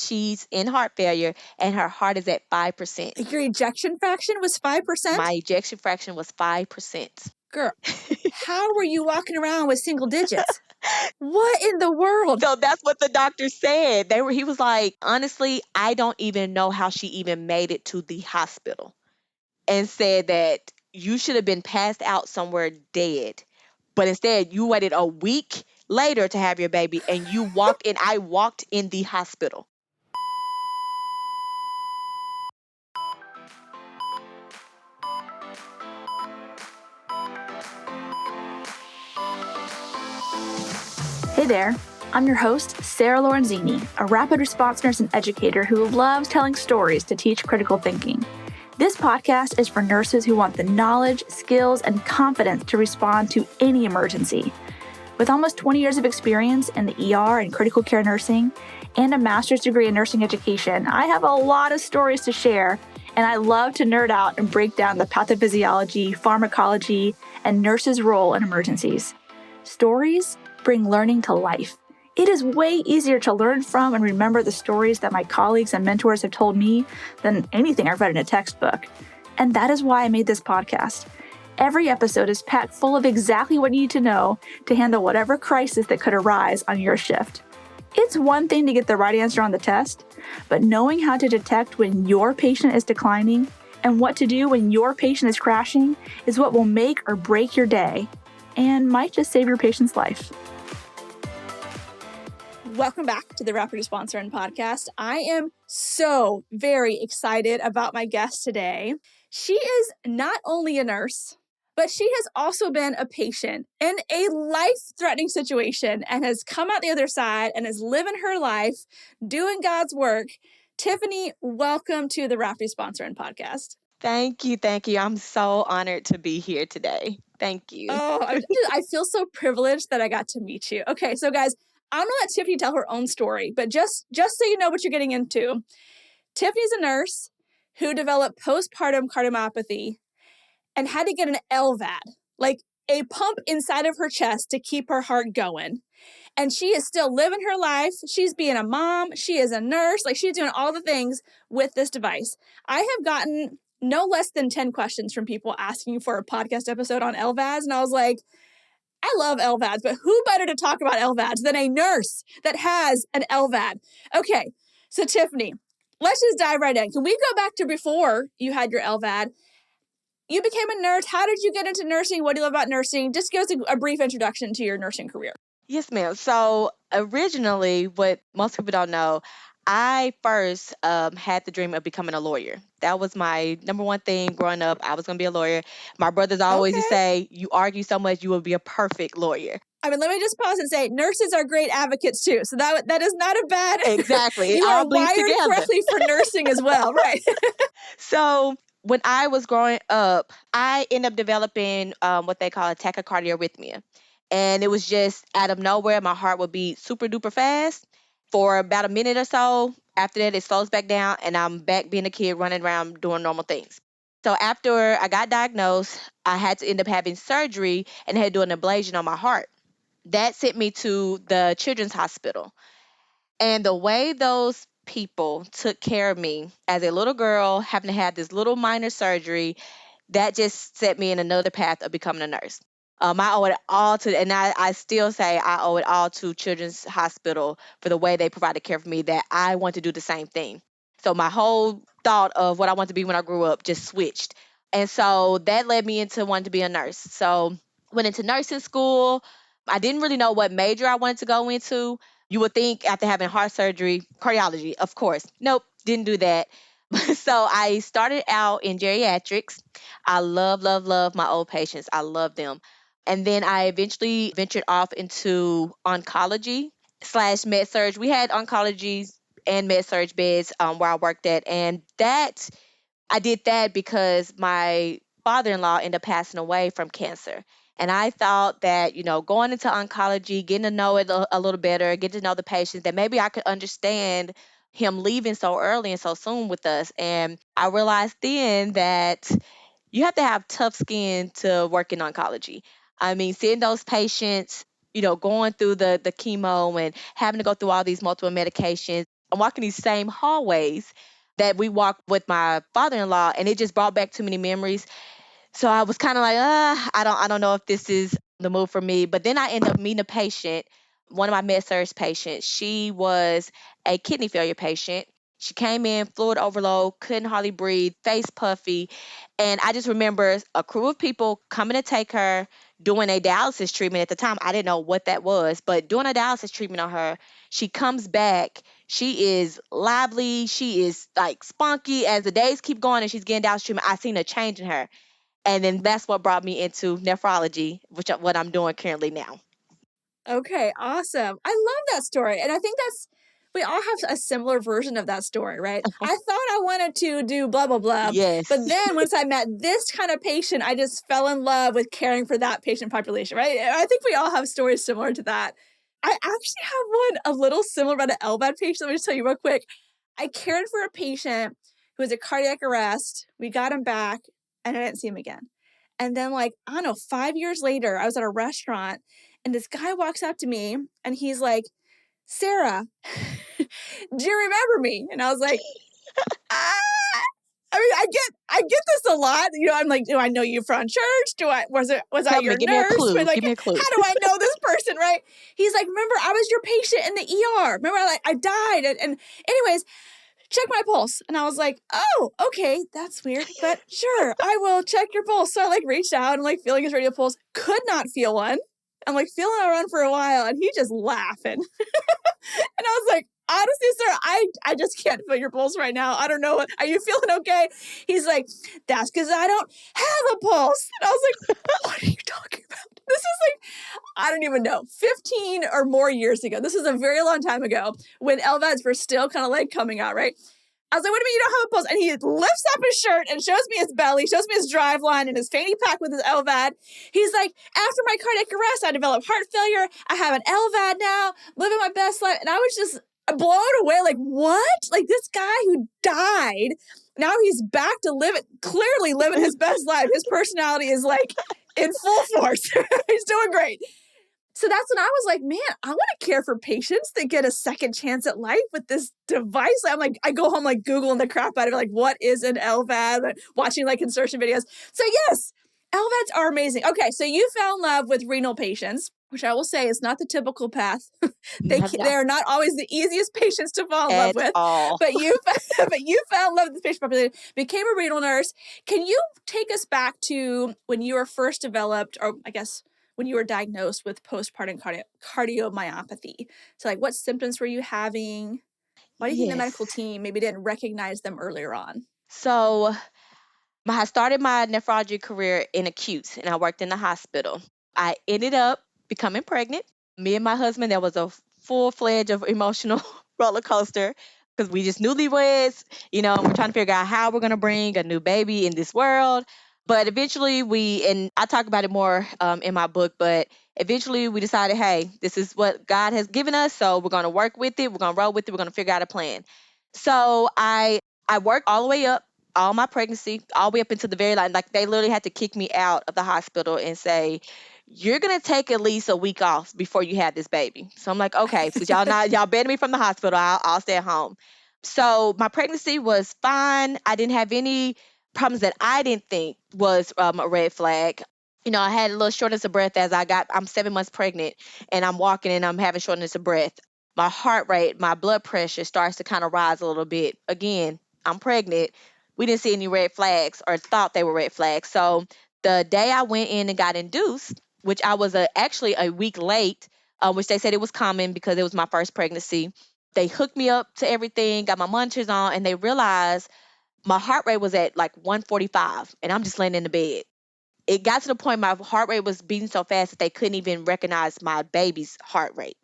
she's in heart failure and her heart is at 5%. Your ejection fraction was 5%? My ejection fraction was 5%. Girl, how were you walking around with single digits? What in the world? So that's what the doctor said. He was like, honestly, I don't even know how she even made it to the hospital, and said that you should have been passed out somewhere dead. But instead, you waited a week later to have your baby and you walked in. I walked in the hospital. Hey there, I'm your host, Sarah Lorenzini, a rapid response nurse and educator who loves telling stories to teach critical thinking. This podcast is for nurses who want the knowledge, skills, and confidence to respond to any emergency. With almost 20 years of experience in the ER and critical care nursing, and a master's degree in nursing education, I have a lot of stories to share, and I love to nerd out and break down the pathophysiology, pharmacology, and nurses' role in emergencies. Stories bring learning to life. It is way easier to learn from and remember the stories that my colleagues and mentors have told me than anything I've read in a textbook. And that is why I made this podcast. Every episode is packed full of exactly what you need to know to handle whatever crisis that could arise on your shift. It's one thing to get the right answer on the test, but knowing how to detect when your patient is declining and what to do when your patient is crashing is what will make or break your day and might just save your patient's life. Welcome back to the Rapid Response Run podcast. I am so very excited about my guest today. She is not only a nurse, but she has also been a patient in a life-threatening situation and has come out the other side and is living her life, doing God's work. Tiffany, welcome to the Rapid Response Run podcast. Thank you. I'm so honored to be here today. Thank you. Oh, I feel so privileged that I got to meet you. Okay, so guys, I'm going to let Tiffany tell her own story, but just so you know what you're getting into, Tiffany's a nurse who developed postpartum cardiomyopathy and had to get an LVAD, like a pump inside of her chest to keep her heart going. And she is still living her life. She's being a mom. She is a nurse. Like, she's doing all the things with this device. I have gotten no less than 10 questions from people asking for a podcast episode on LVADs. And I was like, I love LVADs, but who better to talk about LVADs than a nurse that has an LVAD? Okay, so Tiffany, let's just dive right in. Can we go back to before you had your LVAD? You became a nurse. How did you get into nursing? What do you love about nursing? Just give us a brief introduction to your nursing career. Yes, ma'am. So originally, what most people don't know, I first had the dream of becoming a lawyer. That was my number one thing growing up. I was going to be a lawyer. My brothers always used to say, you argue so much, you will be a perfect lawyer. I mean, let me just pause and say, nurses are great advocates too. So that is not a bad... Exactly. You are wired correctly for nursing as well, right? So when I was growing up, I ended up developing what they call a tachycardia. And it was just out of nowhere, my heart would beat super duper fast for about a minute or so. After that, it slows back down and I'm back being a kid running around doing normal things. So after I got diagnosed, I had to end up having surgery and had to do an ablation on my heart. That sent me to the Children's Hospital. And the way those people took care of me as a little girl, having to have this little minor surgery, that just set me in another path of becoming a nurse. I owe it all to, and I still say I owe it all to Children's Hospital for the way they provided care for me, that I want to do the same thing. So my whole thought of what I want to be when I grew up just switched. And so that led me into wanting to be a nurse. So went into nursing school. I didn't really know what major I wanted to go into. You would think after having heart surgery, cardiology, of course. Nope, didn't do that. So I started out in geriatrics. I love my old patients. I love them. And then I eventually ventured off into oncology / med surg. We had oncology and med surg beds where I worked at. And that I did that because my father-in-law ended up passing away from cancer. And I thought that, going into oncology, getting to know it a little better, getting to know the patients, that maybe I could understand him leaving so early and so soon with us. And I realized then that you have to have tough skin to work in oncology. I mean, seeing those patients, going through the chemo and having to go through all these multiple medications, I'm walking these same hallways that we walked with my father-in-law, and it just brought back too many memories. So I was kind of like, I don't know if this is the move for me. But then I ended up meeting a patient, one of my med-surg patients. She was a kidney failure patient. She came in, fluid overload, couldn't hardly breathe, face puffy. And I just remember a crew of people coming to take her, doing a dialysis treatment. At the time, I didn't know what that was, but doing a dialysis treatment on her. She comes back. She is lively. She is like spunky as the days keep going and she's getting dialysis treatment. I seen a change in her. And then that's what brought me into nephrology, which what I'm doing currently now. Okay, awesome. I love that story. And I think we all have a similar version of that story, right? I thought I wanted to do blah, blah, blah. Yes. But then once I met this kind of patient, I just fell in love with caring for that patient population, right? I think we all have stories similar to that. I actually have one a little similar about an LVAD patient. Let me just tell you real quick. I cared for a patient who was a cardiac arrest. We got him back and I didn't see him again. And then, like, I don't know, 5 years later, I was at a restaurant and this guy walks up to me and he's like, Sarah, do you remember me? And I was like, ah. I mean, I get this a lot. You know, I'm like, do I know you from church? Was I Tell me, your give me a nurse? clue. Like, Give me a clue. how do I know this person, right? He's like, remember, I was your patient in the ER. Remember, I died. And anyways, check my pulse. And I was like, oh, okay, that's weird, but sure, I will check your pulse. So I like reached out and like feeling his radio pulse, could not feel one. I'm like feeling around for a while and he just laughing. And I was like, honestly, sir, I just can't feel your pulse right now. I don't know. Are you feeling okay? He's like, that's because I don't have a pulse. And I was like, what are you talking about? This is like, I don't even know, 15 or more years ago. This is a very long time ago when LVADs were still kind of like coming out, right? I was like, what do you mean you don't have a pulse? And he lifts up his shirt and shows me his belly, shows me his drive line and his fanny pack with his LVAD. He's like, after my cardiac arrest, I developed heart failure. I have an LVAD now, living my best life. And I was just blown away. Like, what? Like, this guy who died, now he's back to clearly living his best life. His personality is like in full force. He's doing great. So that's when I was like, man, I want to care for patients that get a second chance at life with this device. I'm like, I go home like Googling the crap out of it, like, what is an LVAD? Watching like insertion videos. So yes, LVADs are amazing. Okay, so you fell in love with renal patients, which I will say is not the typical path. They are not always the easiest patients to fall in love with. All. But you fell in love with this patient population, became a renal nurse. Can you take us back to when you were first developed, or I guess when you were diagnosed with postpartum cardiomyopathy? So like what symptoms were you having? Why do you think the medical team maybe didn't recognize them earlier on? So I started my nephrology career in acute and I worked in the hospital. I ended up becoming pregnant. Me and my husband, that was a full-fledged of emotional roller coaster because we just newlyweds, we're trying to figure out how we're going to bring a new baby in this world. But eventually and I talk about it more in my book, but eventually we decided, hey, this is what God has given us. So we're going to work with it. We're going to roll with it. We're going to figure out a plan. So I worked all the way up, all my pregnancy, all the way up into the very line. Like they literally had to kick me out of the hospital and say, you're going to take at least a week off before you have this baby. So I'm like, okay, so y'all banned me from the hospital. I'll stay at home. So my pregnancy was fine. I didn't have any problems that I didn't think was a red flag. I had a little shortness of breath I'm 7 months pregnant and I'm walking and I'm having shortness of breath. My heart rate, my blood pressure starts to kind of rise a little bit. Again, I'm pregnant. We didn't see any red flags or thought they were red flags. So the day I went in and got induced, which I was actually a week late, which they said it was common because it was my first pregnancy. They hooked me up to everything, got my monitors on, and they realized my heart rate was at like 145, and I'm just laying in the bed. It got to the point my heart rate was beating so fast that they couldn't even recognize my baby's heart rate.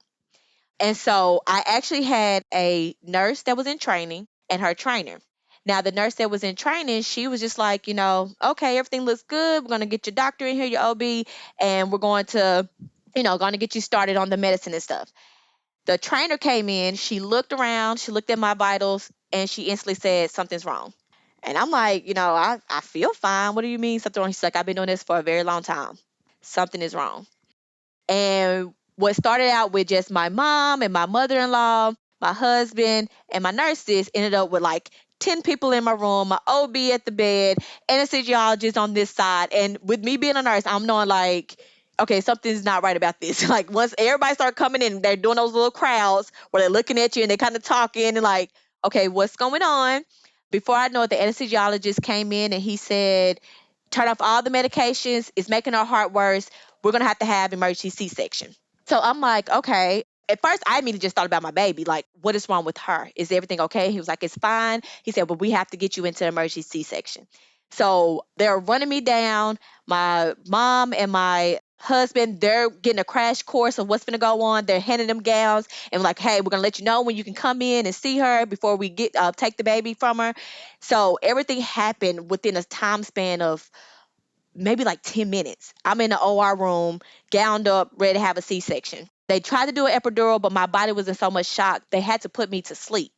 And so I actually had a nurse that was in training and her trainer. Now, the nurse that was in training, she was just like, okay, everything looks good. We're going to get your doctor in here, your OB, and we're going to, going to get you started on the medicine and stuff. The trainer came in, she looked around, she looked at my vitals, and she instantly said, something's wrong. And I'm like, I feel fine. What do you mean something wrong? She's like, I've been doing this for a very long time. Something is wrong. And what started out with just my mom and my mother-in-law, my husband, and my nurses ended up with like 10 people in my room, my OB at the bed, anesthesiologist on this side. And with me being a nurse, I'm knowing like, okay, something's not right about this. Like once everybody start coming in, they're doing those little crowds where they're looking at you and they kind of talking and like, okay, what's going on? Before I know it, the anesthesiologist came in and he said, turn off all the medications. It's making her heart worse. We're going to have emergency C-section. So I'm like, okay. At first, I immediately just thought about my baby. Like, what is wrong with her? Is everything okay? He was like, it's fine. He said, but we have to get you into emergency C-section. So they're running me down. My mom and my husband, they're getting a crash course of what's going to go on. They're handing them gowns and like, hey, we're going to let you know when you can come in and see her before we get take the baby from her. So everything happened within a time span of maybe like 10 minutes. I'm in the OR room, gowned up, ready to have a C-section. They tried to do an epidural, but my body was in so much shock, they had to put me to sleep.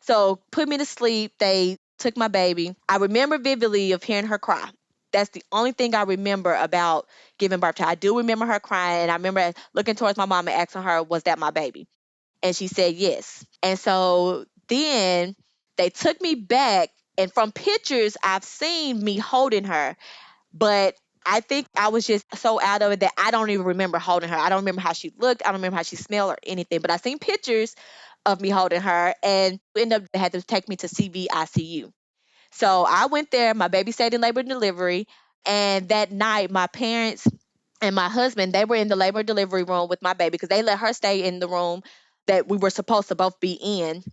So put me to sleep. They took my baby. I remember vividly of hearing her cry. That's the only thing I remember about giving birth to her. I do remember her crying, and I remember looking towards my mom and asking her, was that my baby? And she said yes. And so then they took me back, and from pictures, I've seen me holding her. But I think I was just so out of it that I don't even remember holding her. I don't remember how she looked. I don't remember how she smelled or anything. But I seen pictures of me holding her, and ended up they had to take me to CVICU. So I went there. My baby stayed in labor and delivery, and that night my parents and my husband, they were in the labor and delivery room with my baby because they let her stay in the room that we were supposed to both be in.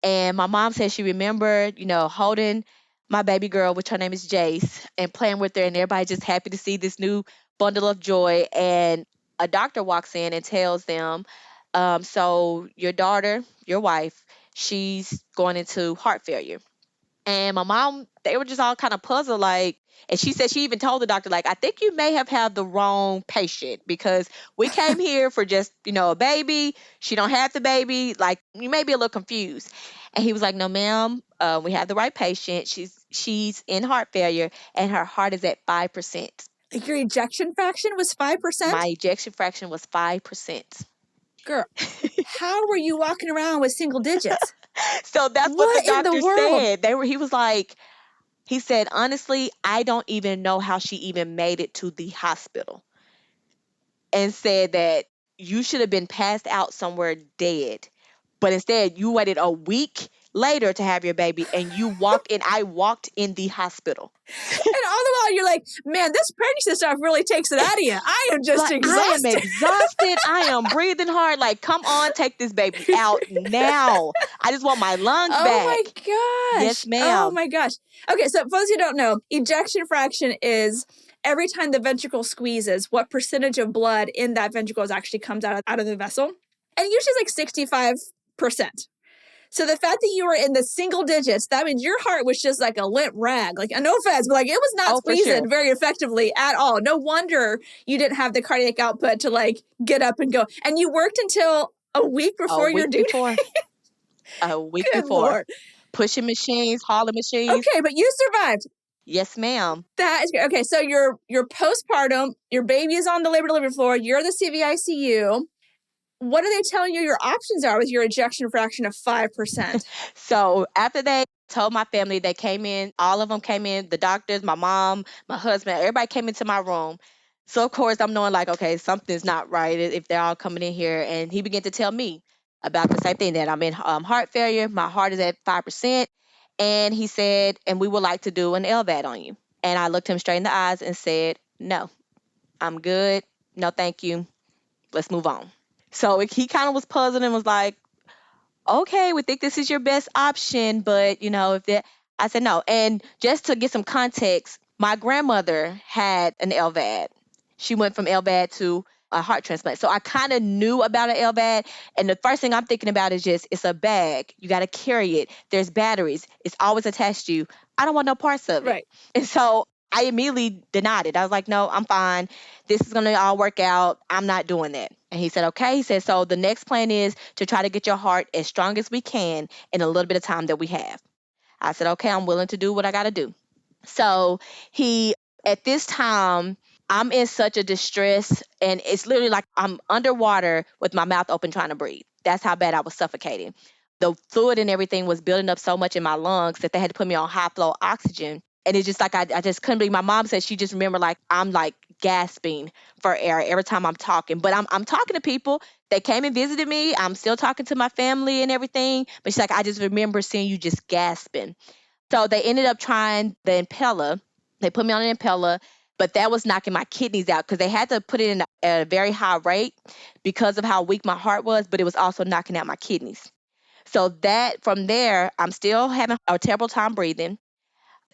And my mom said she remembered, holding my baby girl, which her name is Jace, and playing with her, and everybody just happy to see this new bundle of joy. And a doctor walks in and tells them, so your daughter, your wife, she's going into heart failure. And my mom, they were just all kind of puzzled, like, and she said she even told the doctor, like, I think you may have had the wrong patient because we came here for just, a baby. She don't have the baby. Like, you may be a little confused. And he was like, no, ma'am, we have the right patient. She's in heart failure, and her heart is at 5%. Your ejection fraction was 5%? My ejection fraction was 5%. Girl, how were you walking around with single digits? So that's what the doctor said. He was like, he said, honestly, I don't even know how she even made it to the hospital. And said that you should have been passed out somewhere dead. But instead, you waited a week later to have your baby, and I walked in the hospital. And all the while, you're like, man, this pregnancy stuff really takes it out of you. I am just exhausted. I am exhausted. I am breathing hard. Like, come on, take this baby out now. I just want my lungs back. Oh my gosh. Yes, ma'am. Oh my gosh. Okay, so for those who don't know, ejection fraction is every time the ventricle squeezes, what percentage of blood in that ventricle actually comes out of the vessel. And usually it's like 65%. So the fact that you were in the single digits, that means your heart was just like a limp rag. Like, no offense, but like it was not squeezing very effectively at all. No wonder you didn't have the cardiac output to like get up and go. And you worked until a week before your due date. A week Good before. Lord. Pushing machines, hauling machines. Okay, but you survived. Yes, ma'am. That is great. Okay, so you're postpartum, your baby is on the labor delivery floor, you're the CVICU. What are they telling you your options are with your ejection fraction of 5%? So after they told my family, they came in, all of them came in, the doctors, my mom, my husband, everybody came into my room. So of course I'm knowing like, okay, something's not right if they're all coming in here. And he began to tell me about the same thing, that I'm in heart failure. My heart is at 5%. And he said, and we would like to do an LVAD on you. And I looked him straight in the eyes and said, no, I'm good. No, thank you. Let's move on. So he kind of was puzzled and was like, okay, we think this is your best option, but I said no. And just to get some context, my grandmother had an LVAD. She went from LVAD to a heart transplant. So I kind of knew about an LVAD. And the first thing I'm thinking about is just, it's a bag. You got to carry it. There's batteries. It's always attached to you. I don't want no parts of it. Right. And so I immediately denied it. I was like, no, I'm fine. This is going to all work out. I'm not doing that. And he said, okay. He said, so the next plan is to try to get your heart as strong as we can in a little bit of time that we have. I said, okay, I'm willing to do what I got to do. So at this time, I'm in such a distress, and it's literally like I'm underwater with my mouth open trying to breathe. That's how bad I was suffocating. The fluid and everything was building up so much in my lungs that they had to put me on high flow oxygen. And it's just like I just couldn't believe. My mom said she just remember like I'm like gasping for air every time I'm talking. But I'm talking to people. They came and visited me. I'm still talking to my family and everything. But she's like, I just remember seeing you just gasping. So they ended up trying the impeller. They put me on an impeller, but that was knocking my kidneys out because they had to put it in at a very high rate because of how weak my heart was, but it was also knocking out my kidneys. So that from there, I'm still having a terrible time breathing.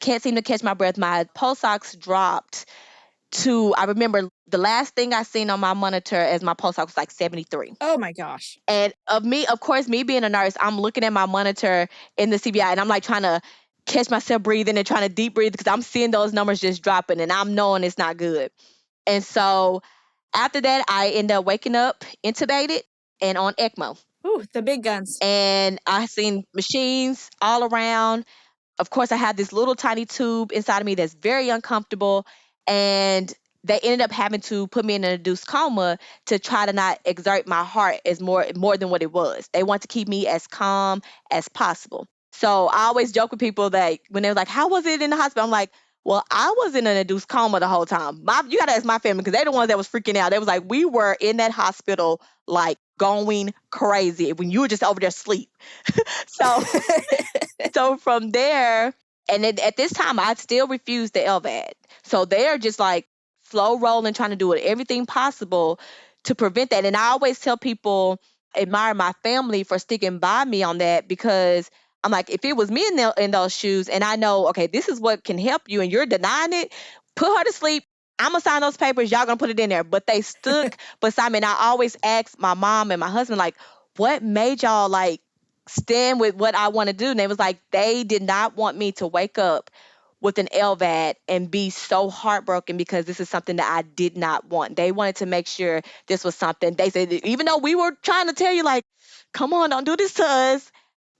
Can't seem to catch my breath. My pulse ox dropped to, I remember the last thing I seen on my monitor as my pulse ox was like 73. Oh my gosh. And of course, me being a nurse, I'm looking at my monitor in the CBI and I'm like trying to catch myself breathing and trying to deep breathe because I'm seeing those numbers just dropping and I'm knowing it's not good. And so after that, I end up waking up intubated and on ECMO. Ooh, the big guns. And I seen machines all around. Of course, I had this little tiny tube inside of me that's very uncomfortable. And they ended up having to put me in an induced coma to try to not exert my heart as more than what it was. They want to keep me as calm as possible. So I always joke with people that when they're like, "How was it in the hospital?" I'm like, "Well, I was in an induced coma the whole time." You gotta ask my family because they're the ones that was freaking out. They was like, "We were in that hospital like going crazy when you were just over there asleep." So so from there, and then at this time, I still refused the LVAD. So they're just like slow rolling, trying to do everything possible to prevent that. And I always tell people, admire my family for sticking by me on that because I'm like, if it was me in those shoes, and I know, okay, this is what can help you, and you're denying it, put her to sleep. I'm gonna sign those papers. Y'all gonna put it in there. But they stuck beside me. And I always ask my mom and my husband, like, what made y'all like stand with what I want to do? And they was like, they did not want me to wake up with an LVAD and be so heartbroken because this is something that I did not want. They wanted to make sure this was something. They said, even though we were trying to tell you, like, come on, don't do this to us,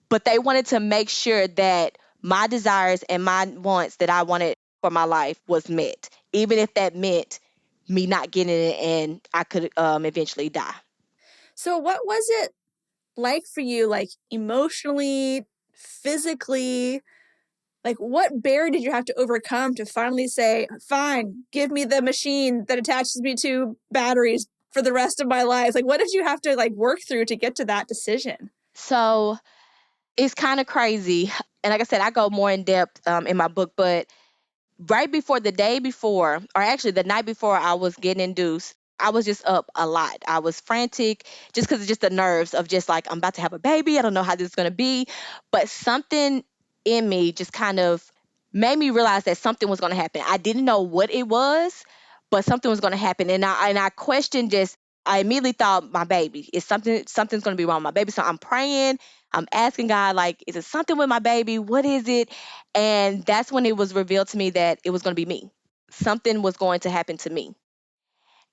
but they wanted to make sure that my desires and my wants that I wanted for my life was met, even if that meant me not getting it and I could eventually die. So what was it like for you, like emotionally, physically? Like, what barrier did you have to overcome to finally say, fine, give me the machine that attaches me to batteries for the rest of my life? Like, what did you have to like work through to get to that decision? So it's kind of crazy. And like I said, I go more in depth in my book, but right before the day before, or actually the night before I was getting induced, I was just up a lot. I was frantic just because of just the nerves of just like, I'm about to have a baby. I don't know how this is going to be. But something in me just kind of made me realize that something was going to happen. I didn't know what it was, but something was going to happen. And I questioned just, I immediately thought my baby is something's going to be wrong with my baby. So I'm praying, I'm asking God, like, is it something with my baby? What is it? And that's when it was revealed to me that it was going to be me. Something was going to happen to me.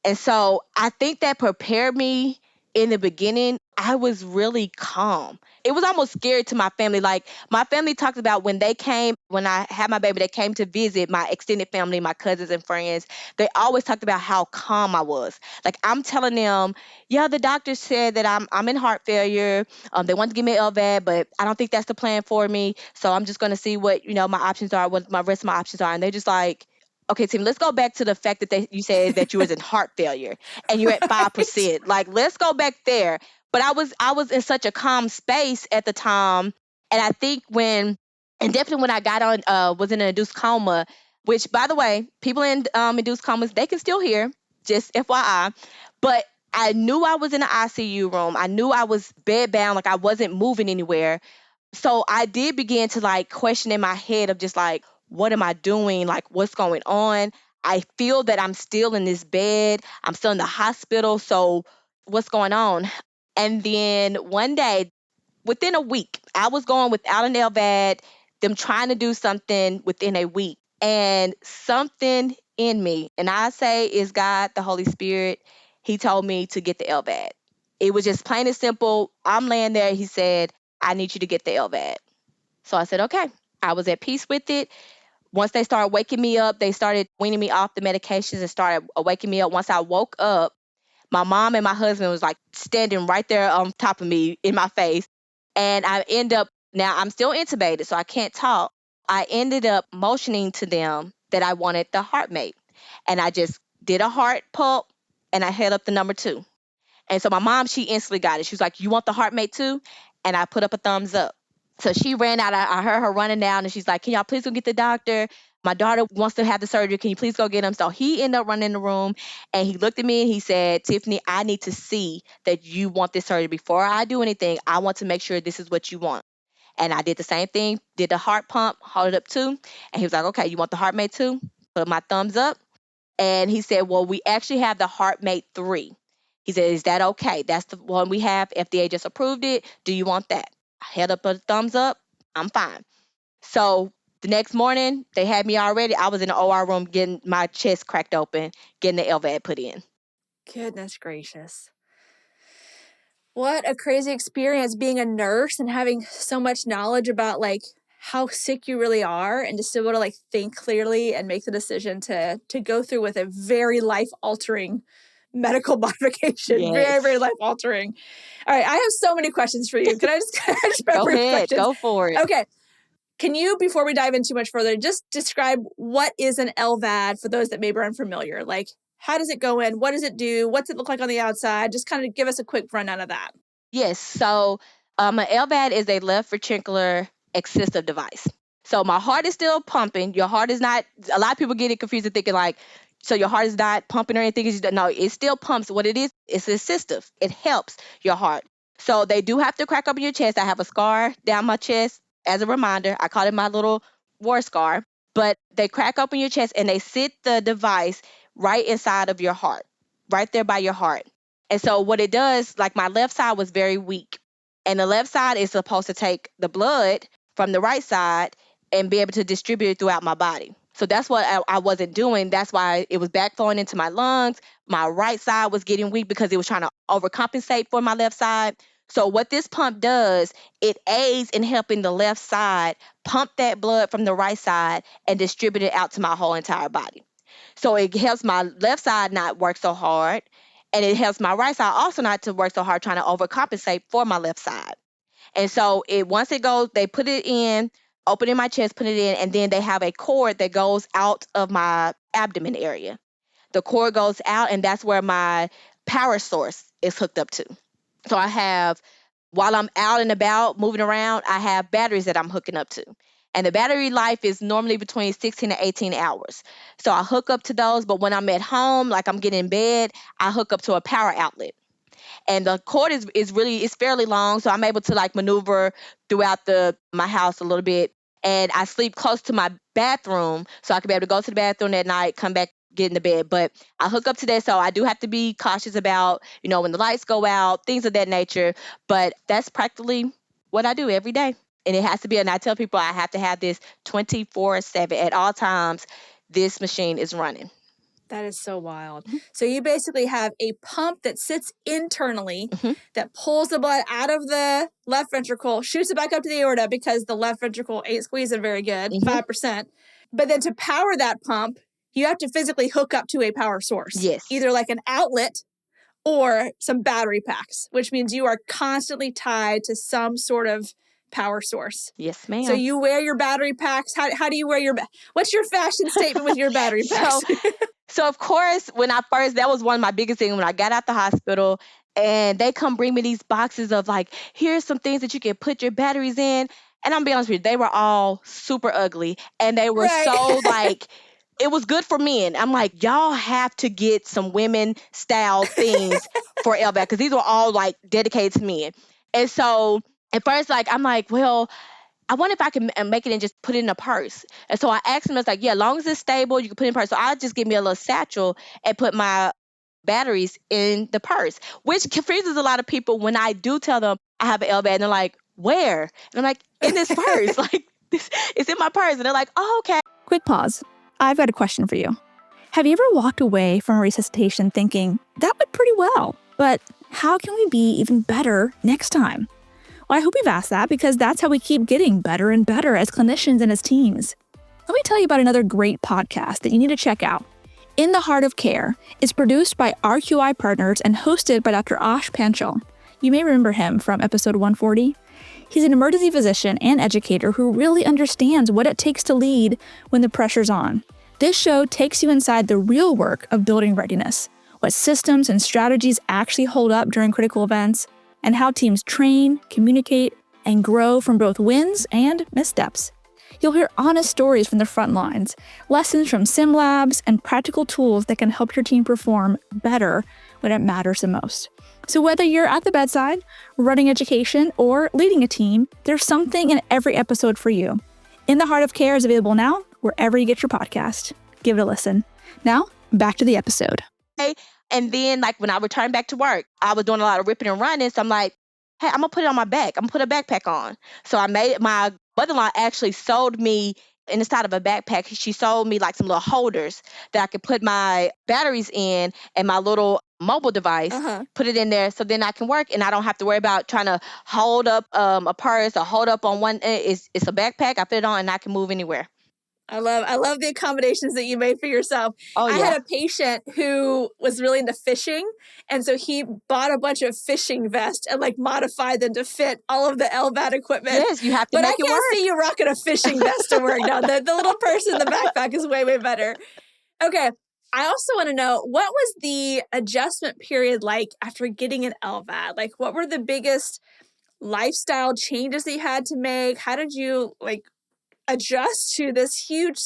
And so I think that prepared me in the beginning. I was really calm. It was almost scary to my family. Like my family talked about when I had my baby, they came to visit my extended family, my cousins and friends. They always talked about how calm I was. Like I'm telling them, yeah, the doctor said that I'm in heart failure. They want to give me LVAD, but I don't think that's the plan for me. So I'm just going to see what, my options are, what my rest of my options are. And they're just like, okay, Tim, let's go back to the fact that you said that you was in heart failure and you're at 5%. Like, let's go back there. But I was in such a calm space at the time. And I think and definitely when I got on, was in an induced coma, which by the way, people in induced comas, they can still hear, just FYI. But I knew I was in the ICU room. I knew I was bedbound, like I wasn't moving anywhere. So I did begin to like question in my head of just like, what am I doing? Like, what's going on? I feel that I'm still in this bed. I'm still in the hospital. So what's going on? And then one day, within a week, I was going without an LVAD, them trying to do something within a week. And something in me, and I say is God, the Holy Spirit, he told me to get the LVAD. It was just plain and simple. I'm laying there. He said, I need you to get the LVAD. So I said, okay. I was at peace with it. Once they started waking me up, they started weaning me off the medications and started waking me up. Once I woke up, My mom and my husband was like standing right there on top of me in my face. And I end up, now I'm still intubated, so I can't talk. I ended up motioning to them that I wanted the heart mate. And I just did a heart pulp and I held up the number 2. And so my mom, she instantly got it. She was like, "You want the heart mate too?" And I put up a thumbs up. So she ran out. I heard her running down and she's like, "Can y'all please go get the doctor? My daughter wants to have the surgery. Can you please go get him?" So he ended up running in the room and he looked at me and he said, "Tiffany, I need to see that you want this surgery. Before I do anything, I want to make sure this is what you want." And I did the same thing, did the heart pump, hold it up too. And he was like, "Okay, you want the heart mate too?" Put my thumbs up. And he said, "Well, we actually have the HeartMate 3. He said, "Is that okay? That's the one we have. FDA just approved it. Do you want that?" I held up a thumbs up. I'm fine. So the next morning, they had me already. I was in the OR room getting my chest cracked open, getting the LVAD put in. Goodness gracious. What a crazy experience being a nurse and having so much knowledge about like how sick you really are and just able to like think clearly and make the decision to go through with a very life-altering medical modification. Yes. Very, very life-altering. All right, I have so many questions for you. Can I just Go ahead. questions? Go for it. Okay. Can you, before we dive in too much further, just describe what is an LVAD for those that maybe are unfamiliar? Like, how does it go in? What does it do? What's it look like on the outside? Just kind of give us a quick rundown of that. Yes. So an LVAD is a left ventricular assistive device. So my heart is still pumping. Your heart is not, a lot of people get it confused and thinking like, so your heart is not pumping or anything. No, it still pumps. What it is, it's assistive. It helps your heart. So they do have to crack open your chest. I have a scar down my chest as a reminder. I call it my little war scar. But they crack open your chest and they sit the device right inside of your heart, right there by your heart. And so what it does, like my left side was very weak. And the left side is supposed to take the blood from the right side and be able to distribute it throughout my body. So that's what I wasn't doing. That's why it was backflowing into my lungs. My right side was getting weak because it was trying to overcompensate for my left side. So what this pump does, it aids in helping the left side pump that blood from the right side and distribute it out to my whole entire body. So it helps my left side not work so hard. And it helps my right side also not to work so hard trying to overcompensate for my left side. And so once it goes, they put it in, open in my chest, put it in, and then they have a cord that goes out of my abdomen area. The cord goes out, and that's where my power source is hooked up to. So I have, while I'm out and about moving around, I have batteries that I'm hooking up to. And the battery life is normally between 16 to 18 hours. So I hook up to those, but when I'm at home, like I'm getting in bed, I hook up to a power outlet. And the cord is fairly long, so I'm able to like maneuver throughout my house a little bit. And I sleep close to my bathroom, so I can be able to go to the bathroom at night, come back, get in the bed. But I hook up to that, so I do have to be cautious about, when the lights go out, things of that nature. But that's practically what I do every day. And it has to be, and I tell people I have to have this 24/7 at all times. This machine is running. That is so wild. So you basically have a pump that sits internally that pulls the blood out of the left ventricle, shoots it back up to the aorta because the left ventricle ain't squeezing very good, 5%. But then to power that pump, you have to physically hook up to a power source. Yes. Either like an outlet or some battery packs, which means you are constantly tied to some sort of power source. Yes, ma'am. So you wear your battery packs. How do you wear what's your fashion statement with your battery packs? So of course, that was one of my biggest things when I got out the hospital and they come bring me these boxes of like, here's some things that you can put your batteries in. And I'm gonna be honest with you, they were all super ugly and they were so like, it was good for men. I'm like, y'all have to get some women style things for LVAD because these were all like dedicated to men. And so at first, like, I'm like, well, I wonder if I can make it and just put it in a purse. And so I asked him, I was like, yeah, as long as it's stable, you can put it in a purse. So I'll just give me a little satchel and put my batteries in the purse, which confuses a lot of people when I do tell them I have an LVAD. And they're like, where? And I'm like, in this purse. Like, it's in my purse. And they're like, oh, okay. Quick pause. I've got a question for you. Have you ever walked away from a resuscitation thinking, that went pretty well, but how can we be even better next time? Well, I hope you've asked that because that's how we keep getting better and better as clinicians and as teams. Let me tell you about another great podcast that you need to check out. In the Heart of Care is produced by RQI Partners and hosted by Dr. Ash Panchal. You may remember him from episode 140. He's an emergency physician and educator who really understands what it takes to lead when the pressure's on. This show takes you inside the real work of building readiness, what systems and strategies actually hold up during critical events, and how teams train, communicate, and grow from both wins and missteps. You'll hear honest stories from the front lines, lessons from sim labs, and practical tools that can help your team perform better when it matters the most. So whether you're at the bedside, running education, or leading a team, there's something in every episode for you. In the Heart of Care is available now wherever you get your podcast. Give it a listen. Now, back to the episode. And then, like, when I returned back to work, I was doing a lot of ripping and running. So I'm like, hey, I'm going to put it on my back. I'm going to put a backpack on. So I made it. My mother-in-law actually sold me in the side of a backpack. She sold me like some little holders that I could put my batteries in and my little mobile device, put it in there so then I can work and I don't have to worry about trying to hold up a purse or hold up on one. It's a backpack. I put it on and I can move anywhere. I love the accommodations that you made for yourself. Oh, yeah. I had a patient who was really into fishing, and so he bought a bunch of fishing vests and like modified them to fit all of the LVAD equipment. Yes, you have to but make I it work. can't see you rocking a fishing vest to work now. The little purse in the backpack is way, way better. Okay. I also want to know, what was the adjustment period like after getting an LVAD? Like, what were the biggest lifestyle changes that you had to make? How did you adjust to this huge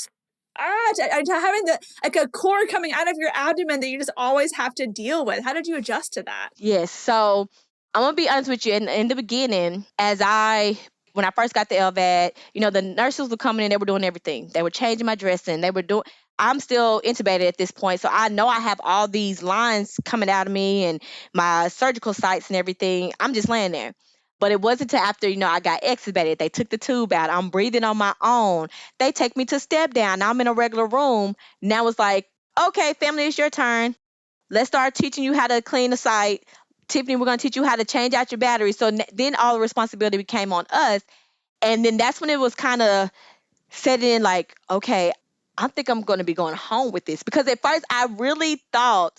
having a cord coming out of your abdomen that you just always have to deal with? How did you adjust to that? Yes. So I'm going to be honest with you. In the beginning, when I first got the LVAD, the nurses were coming in, they were doing everything. They were changing my dressing. I'm still intubated at this point. So I know I have all these lines coming out of me and my surgical sites and everything. I'm just laying there. But it wasn't until after, I got extubated. They took the tube out. I'm breathing on my own. They take me to step down. Now I'm in a regular room. Now it's like, okay, family, it's your turn. Let's start teaching you how to clean the site. Tiffany, we're going to teach you how to change out your battery. So then all the responsibility became on us. And then that's when it was kind of set in like, okay, I think I'm going to be going home with this. Because at first I really thought,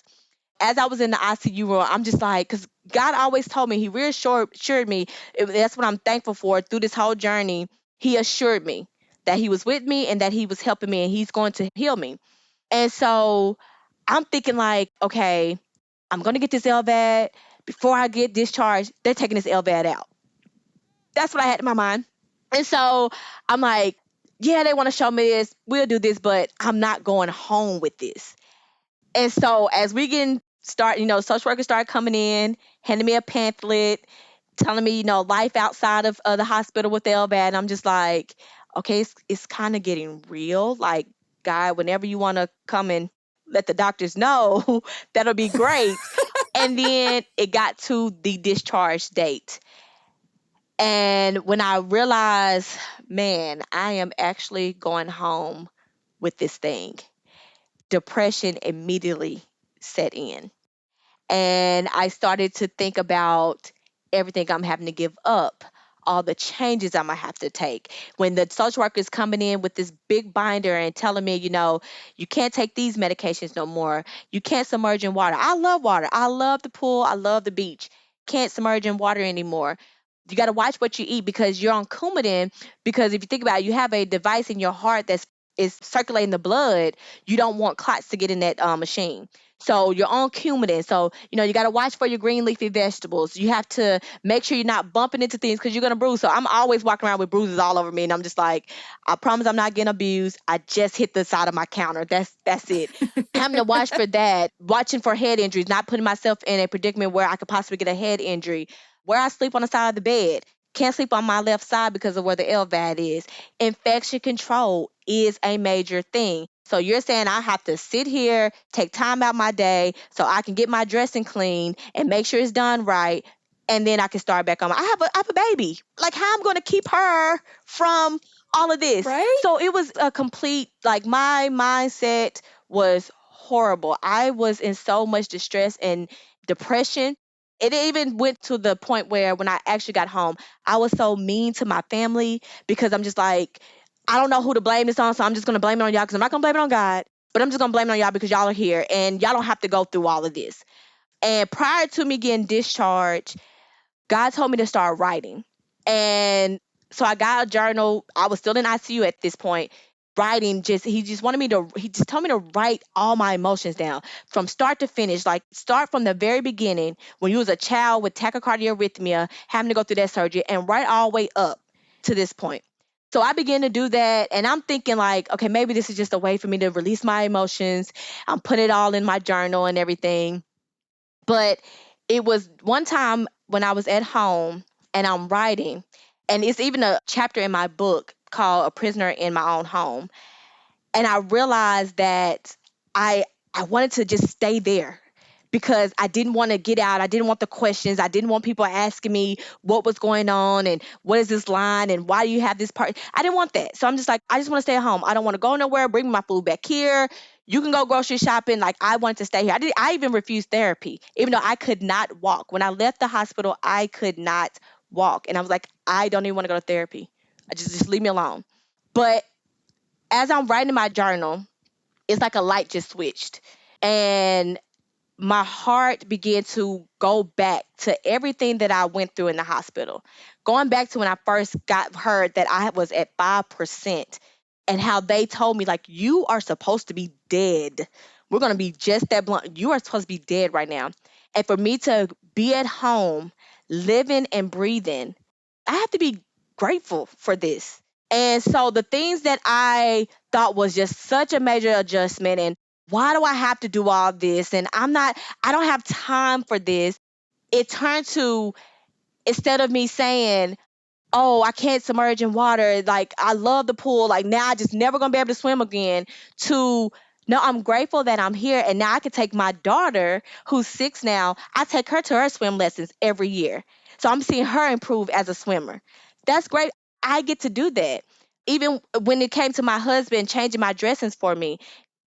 as I was in the ICU room, I'm just like, because God always told me, he reassured me. That's what I'm thankful for through this whole journey. He assured me that he was with me and that he was helping me and he's going to heal me. And so I'm thinking like, okay, I'm going to get this LVAD. Before I get discharged, they're taking this LVAD out. That's what I had in my mind. And so I'm like, yeah, they want to show me this. We'll do this, but I'm not going home with this. And so as we social workers started coming in, handing me a pamphlet, telling me, life outside of the hospital with the LVAD. And I'm just like, okay, it's kind of getting real. Like, God, whenever you want to come and let the doctors know, that'll be great. And then it got to the discharge date. And when I realized, man, I am actually going home with this thing, depression immediately set in. And I started to think about everything I'm having to give up, all the changes I might have to take. When the social worker is coming in with this big binder and telling me, you can't take these medications no more. You can't submerge in water. I love water. I love the pool. I love the beach. Can't submerge in water anymore. You got to watch what you eat because you're on Coumadin. Because if you think about it, you have a device in your heart is circulating the blood. You don't want clots to get in that machine. So you're on Coumadin. So, you got to watch for your green leafy vegetables. You have to make sure you're not bumping into things because you're going to bruise. So I'm always walking around with bruises all over me. And I'm just like, I promise I'm not getting abused. I just hit the side of my counter. That's it. Having to watch for that, watching for head injuries, not putting myself in a predicament where I could possibly get a head injury, where I sleep on the side of the bed. Can't sleep on my left side because of where the LVAD is. Infection control is a major thing. So you're saying I have to sit here, take time out my day so I can get my dressing clean and make sure it's done right, and then I can start back on. I have a baby. Like, how I'm going to keep her from all of this? Right? So it was a complete, my mindset was horrible. I was in so much distress and depression. It even went to the point where when I actually got home, I was so mean to my family because I'm just like, I don't know who to blame this on, so I'm just going to blame it on y'all because I'm not going to blame it on God. but I'm just going to blame it on y'all because y'all are here and y'all don't have to go through all of this. And prior to me getting discharged, God told me to start writing. And so I got a journal. I was still in ICU at this point. Writing, he just wanted me to, he just told me to write all my emotions down from start to finish. Like, start from the very beginning when you was a child with tachycardia arrhythmia, having to go through that surgery, and write all the way up to this point. So I began to do that, and I'm thinking like, okay, maybe this is just a way for me to release my emotions. I'm putting it all in my journal and everything. But it was one time when I was at home and I'm writing, and it's even a chapter in my book called A Prisoner in My Own Home. And I realized that I I wanted to just stay there because I didn't want to get out. I didn't want the questions. I didn't want people asking me what was going on and what is this line and why do you have this part. I didn't want that. So I'm just like, I just want to stay at home. I don't want to go nowhere. Bring my food back here. You can go grocery shopping. Like, I wanted to stay here. I even refused therapy, even though I could not walk. When I left the hospital, I could not walk. And I was like, I don't even want to go to therapy. I just leave me alone. But as I'm writing my journal, it's like a light just switched. And my heart began to go back to everything that I went through in the hospital. Going back to when I first got heard that I was at 5% and how they told me, like, you are supposed to be dead. We're going to be just that blunt. You are supposed to be dead right now. And for me to be at home, living and breathing, I have to be grateful for this. And so the things that I thought was just such a major adjustment, and why do I have to do all this? And I don't have time for this. It turned to, instead of me saying, oh, I can't submerge in water, like, I love the pool, like, now I just never gonna be able to swim again, to, no, I'm grateful that I'm here. And now I can take my daughter, who's 6 now, I take her to her swim lessons every year. So I'm seeing her improve as a swimmer. That's great. I get to do that. Even when it came to my husband changing my dressings for me,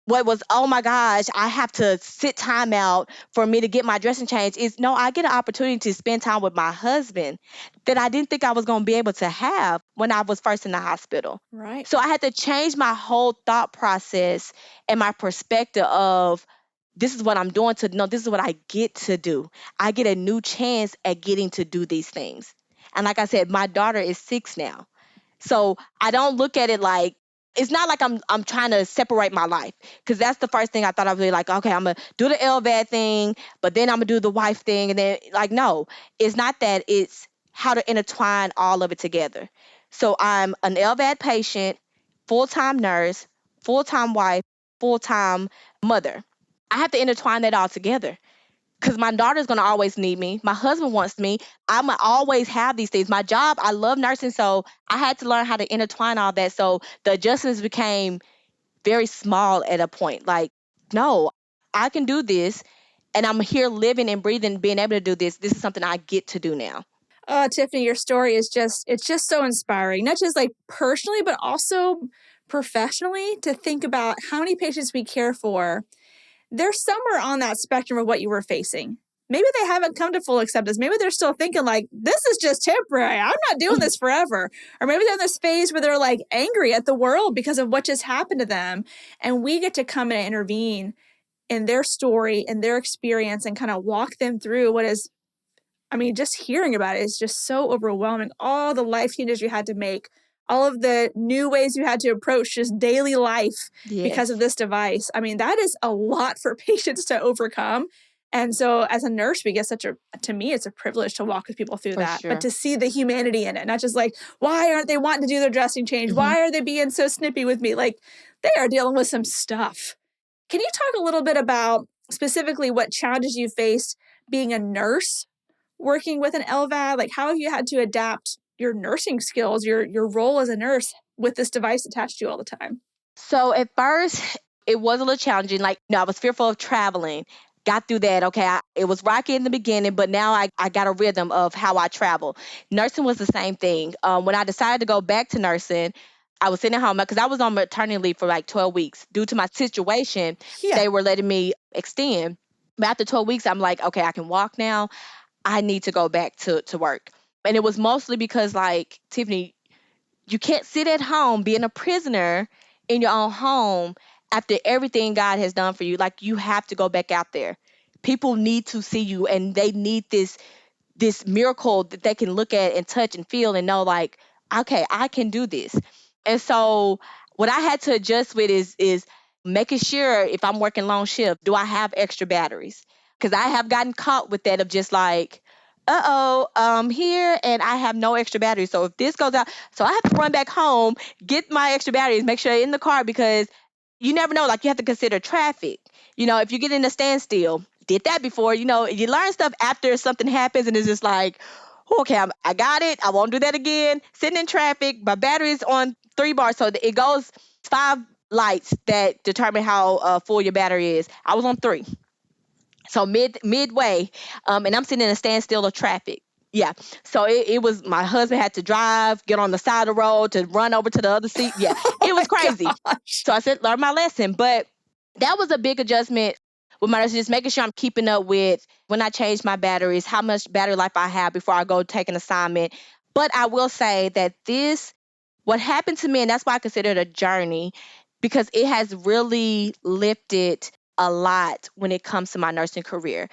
what was, oh my gosh, I have to sit time out for me to get my dressing change, is no, I get an opportunity to spend time with my husband that I didn't think I was going to be able to have when I was first in the hospital. Right. So I had to change my whole thought process and my perspective of, this is what I'm doing, to no, this is what I get to do. I get a new chance at getting to do these things. And like I said, my daughter is 6 now. So I don't look at it like, it's not like I'm trying to separate my life, because that's the first thing I thought. I was really like, okay, I'm gonna do the LVAD thing, but then I'm gonna do the wife thing, and then, like, no, it's not that. It's how to intertwine all of it together. So I'm an LVAD patient, full-time nurse, full-time wife, full-time mother. I have to intertwine that all together because my daughter's going to always need me. My husband wants me. I'm going to always have these things. My job, I love nursing. So I had to learn how to intertwine all that. So the adjustments became very small at a point. Like, no, I can do this. And I'm here living and breathing, being able to do this. This is something I get to do now. Oh, Tiffany, your story is it's just so inspiring, not just like personally, but also professionally, to think about how many patients we care for. They're somewhere on that spectrum of what you were facing. Maybe they haven't come to full acceptance. Maybe they're still thinking like, this is just temporary. I'm not doing this forever. Or maybe they're in this phase where they're like angry at the world because of what just happened to them. And we get to come in and intervene in their story and their experience and kind of walk them through what is, I mean, just hearing about it is just so overwhelming. All the life changes you had to make, all of the new ways you had to approach just daily life because of Yes, this device. I mean, that is a lot for patients to overcome. And so as a nurse, we get to me, it's a privilege to walk with people through for that, but sure. to see the humanity in it, not just like, why aren't they wanting to do their dressing change? Hmm. Why are they being so snippy with me? Like, they are dealing with some stuff. Can you talk a little bit about specifically what challenges you faced being a nurse working with an LVAD? Like, how have you had to adapt your nursing skills, your role as a nurse with this device attached to you all the time? So at first, it was a little challenging. Like, I was fearful of traveling. Got through that. Okay, it was rocky in the beginning, but now I got a rhythm of how I travel. Nursing was the same thing. When I decided to go back to nursing, I was sitting at home because I was on maternity leave for like 12 weeks. Due to my situation, Yeah. they were letting me extend. But after 12 weeks, I'm like, okay, I can walk now. I need to go back to work. And it was mostly because, like, Tiffany, you can't sit at home being a prisoner in your own home after everything God has done for you, like, you have to go back out there. People need to see you, and they need this miracle that they can look at and touch and feel and know, like, okay, I can do this. And so what I had to adjust with is making sure, if I'm working long shift, do I have extra batteries? Because I have gotten caught with that, of just like, here, and I have no extra batteries. So if this goes out, so I have to run back home, get my extra batteries, make sure they're in the car, because you never know. Like, you have to consider traffic. If you get in a standstill, did that before. You learn stuff after something happens, and it's just like, okay, I got it. I won't do that again. Sitting in traffic, my battery is on 3 bars, so it goes 5 lights that determine how full your battery is. I was on 3. So midway, and I'm sitting in a standstill of traffic. Yeah. So it was, my husband had to drive, get on the side of the road to run over to the other seat. Yeah, Oh it was my crazy. gosh. So I said, learn my lesson. But that was a big adjustment with my nurses, just making sure I'm keeping up with, when I change my batteries, how much battery life I have before I go take an assignment. But I will say that what happened to me, and that's why I consider it a journey, because it has really lifted a lot when it comes to my nursing career.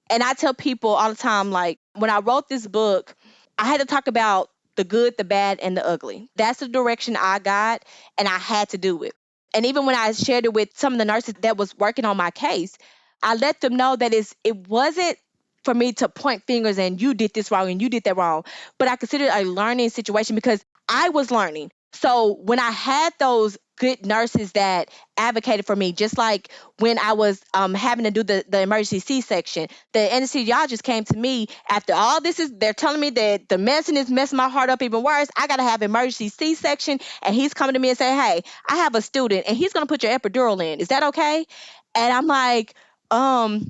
And I tell people all the time, like, when I wrote this book, I had to talk about the good, the bad, and the ugly. That's the direction I got, and I had to do it. And even when I shared it with some of the nurses that was working on my case, I let them know that it wasn't for me to point fingers and, you did this wrong and you did that wrong. But I considered it a learning situation, because I was learning. So when I had those good nurses that advocated for me, just like when I was having to do the emergency C-section, the anesthesiologist came to me after all this they're telling me that the medicine is messing my heart up even worse. I got to have emergency C-section. And he's coming to me and say, hey, I have a student and he's going to put your epidural in. Is that okay? And I'm like, and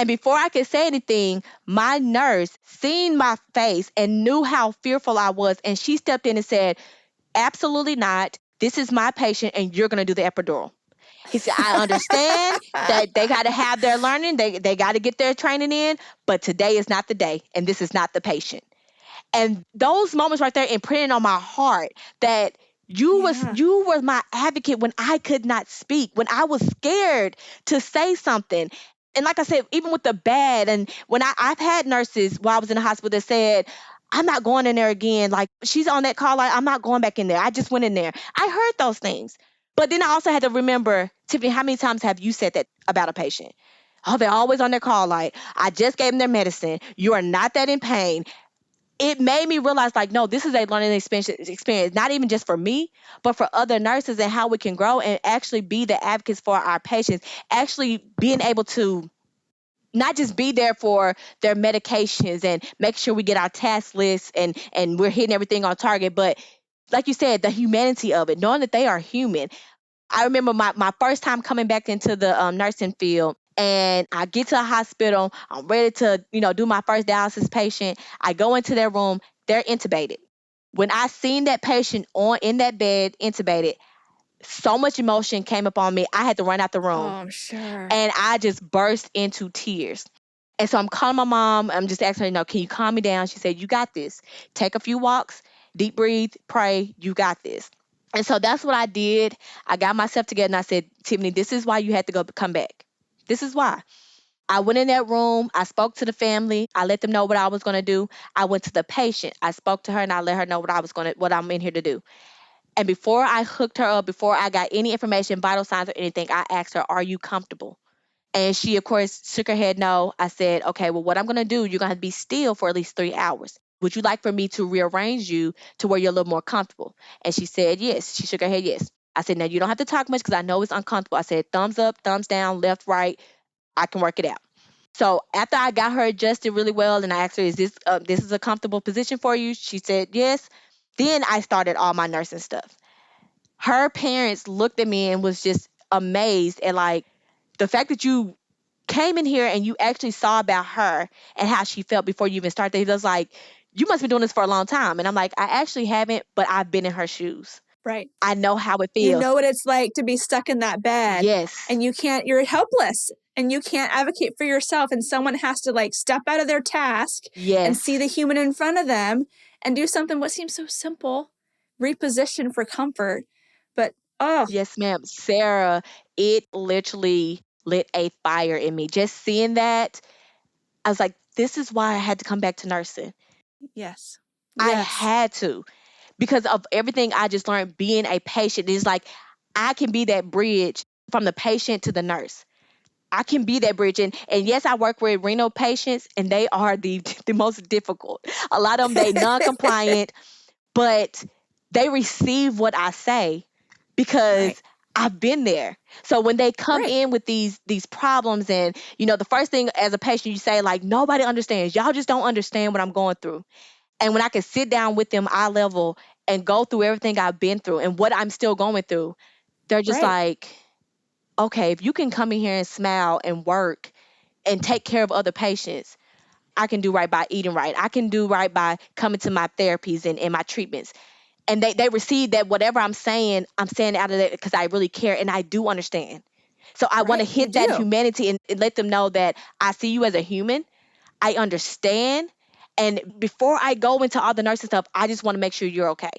before I could say anything, my nurse seen my face and knew how fearful I was. And she stepped in and said, absolutely not. This is my patient and you're going to do the epidural. He said, I understand that they got to have their learning. They got to get their training in, but today is not the day and this is not the patient. And those moments right there imprinted on my heart that Yeah. you were my advocate when I could not speak, when I was scared to say something. And like I said, even with the bad, and when I've had nurses while I was in the hospital that said, I'm not going in there again. Like, she's on that call, like, I'm not going back in there. I just went in there. I heard those things. But then I also had to remember, Tiffany, how many times have you said that about a patient? Oh, they're always on their call. Like, I just gave them their medicine. You are not that in pain. It made me realize, like, no, this is a learning experience, not even just for me, but for other nurses, and how we can grow and actually be the advocates for our patients, actually being able to not just be there for their medications and make sure we get our task lists and we're hitting everything on target, but like you said, the humanity of it, knowing that they are human. I remember my first time coming back into the nursing field, and I get to a hospital. I'm ready to, do my first dialysis patient. I go into their room. They're intubated. When I seen that patient in that bed, intubated, so much emotion came upon me. I had to run out the Oh, room, I'm sure. and I just burst into tears. And so I'm calling my mom. I'm just asking her, can you calm me down? She said, you got this. Take a few walks, deep breathe, pray. You got this. And so that's what I did. I got myself together and I said, Tiffany, this is why you had to come back. This is why. I went in that room. I spoke to the family. I let them know what I was going to do. I went to the patient. I spoke to her and I let her know what I'm in here to do. And before I hooked her up, before I got any information, vital signs or anything, I asked her, are you comfortable? And she, of course, shook her head no. I said, okay, well, what I'm going to do, you're going to be still for at least 3 hours. Would you like for me to rearrange you to where you're a little more comfortable? And she said, yes. She shook her head, yes. I said, now you don't have to talk much because I know it's uncomfortable. I said, thumbs up, thumbs down, left, right. I can work it out. So after I got her adjusted really well and I asked her, is this is a comfortable position for you? She said, yes. Then I started all my nursing stuff. Her parents looked at me and was just amazed at, like, the fact that you came in here and you actually saw about her and how she felt before you even started. He was like, you must be doing this for a long time. And I'm like, I actually haven't, but I've been in her shoes. Right. I know how it You feels. know what it's like to be stuck in that bed, Yes. and you're helpless and you can't advocate for yourself, and someone has to, like, step out of their task and see Yes. the human in front of them and do something what seems so simple, reposition for comfort. But Oh, Yes, ma'am. Sarah, it literally lit a fire in me. Just seeing that, I was like, this is why I had to come back to nursing. yes. I Yes. had to because of everything I just learned being a patient. It's like I can be that bridge from the patient to the nurse. I can be that bridge. And yes, I work with renal patients and they are the the most difficult. A lot of them they non-compliant, but they receive what I say Right. because I've been there. So when they come Right. in with these problems and the first thing as a patient you say like nobody understands. Y'all just don't understand what I'm going through. And when I can sit down with them eye level and go through everything I've been through and what I'm still going through, they're just Right. like, okay, if you can come in here and smile and work and take care of other patients, I can do right by eating right. I can do right by coming to my therapies and my treatments. And they receive that whatever I'm saying out of that because I really care and I do understand. So I want to Right. You hit that do. humanity and let them know that I see you as a human. I understand. And before I go into all the nursing stuff, I just want to make sure you're okay.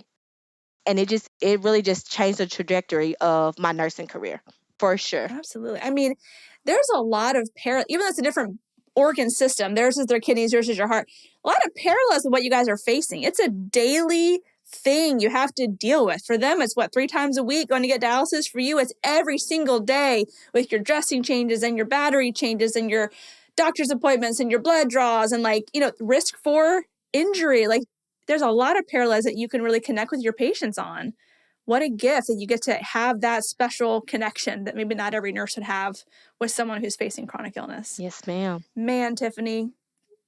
And it really just changed the trajectory of my nursing career for sure. Absolutely. I mean, there's a lot of even though it's a different organ system, theirs is their kidneys, yours is your heart. A lot of parallels with what you guys are facing. It's a daily thing you have to deal with. For them, it's what, 3 times a week going to get dialysis. For you, it's every single day with your dressing changes and your battery changes and your doctor's appointments and your blood draws and risk for injury. Like there's a lot of parallels that you can really connect with your patients on. What a gift that you get to have that special connection that maybe not every nurse would have with someone who's facing chronic illness. Yes, ma'am. Man, Tiffany,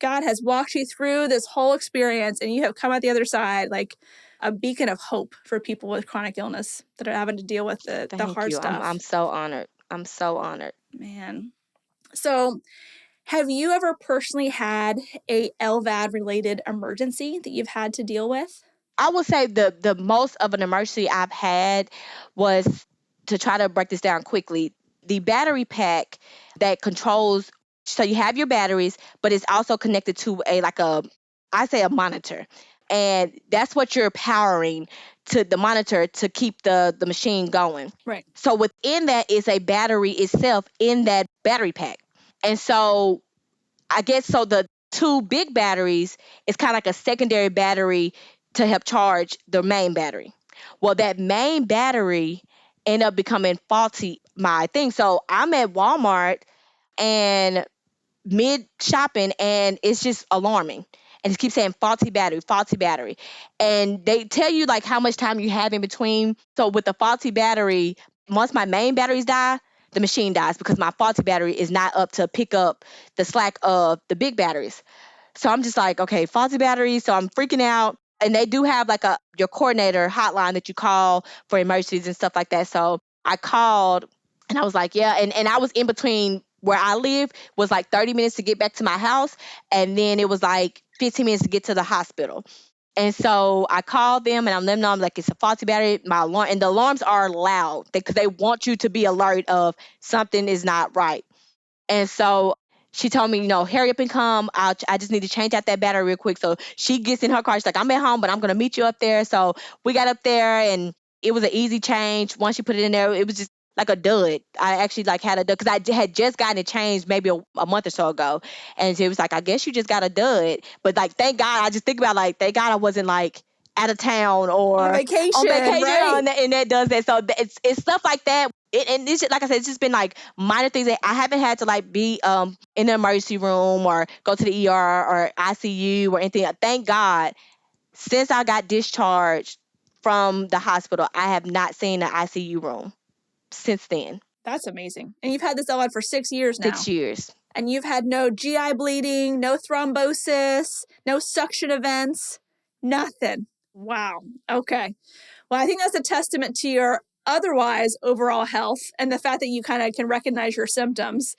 God has walked you through this whole experience and you have come out the other side like a beacon of hope for people with chronic illness that are having to deal with the Thank hard you. I'm stuff. so honored. I'm so honored. Man. So, have you ever personally had a LVAD related emergency that you've had to deal with? I would say the most of an emergency I've had was to try to break this down quickly. The battery pack that controls so you have your batteries, but it's also connected to I say a monitor. And that's what you're powering to the monitor to keep the machine going. Right. So within that is a battery itself in that battery pack. And so I guess so the two big batteries is kind of like a secondary battery to help charge the main battery. Well, that main battery ended up becoming faulty, my thing. So I'm at Walmart and mid shopping and it's just alarming. And it keeps saying faulty battery, faulty battery. And they tell you like how much time you have in between. So with the faulty battery, once my main batteries die, the machine dies because my faulty battery is not up to pick up the slack of the big batteries. So I'm just like, okay, faulty batteries. So I'm freaking out. And they do have like your coordinator hotline that you call for emergencies and stuff like that. So I called and I was like, yeah. And I was in between where I live was like 30 minutes to get back to my house. And then it was like 15 minutes to get to the hospital. And so I called them and I'm letting them know I'm like, it's a faulty battery. My alarm and the alarms are loud because they want you to be alert of something is not right. And so she told me, hurry up and come. I just need to change out that battery real quick. So she gets in her car. She's like, I'm at home, but I'm going to meet you up there. So we got up there and it was an easy change. Once she put it in there, it was just like a dud. I actually like had a dud because had just gotten it changed maybe a month or so ago. And it was like, I guess you just got a dud. But like, thank God, I just think about like, thank God I wasn't like out of town On or on vacation, vacation right? and that does that. So it's stuff like that. And this, like I said, it's just been like minor things that I haven't had to like be in the emergency room or go to the ER or ICU or anything. Thank God, since I got discharged from the hospital, I have not seen an ICU room since then. That's amazing. And you've had this LVAD for 6 years now. 6 years. And you've had no GI bleeding, no thrombosis, no suction events, nothing. Wow. Okay. Well, I think that's a testament to your otherwise overall health and the fact that you kind of can recognize your symptoms.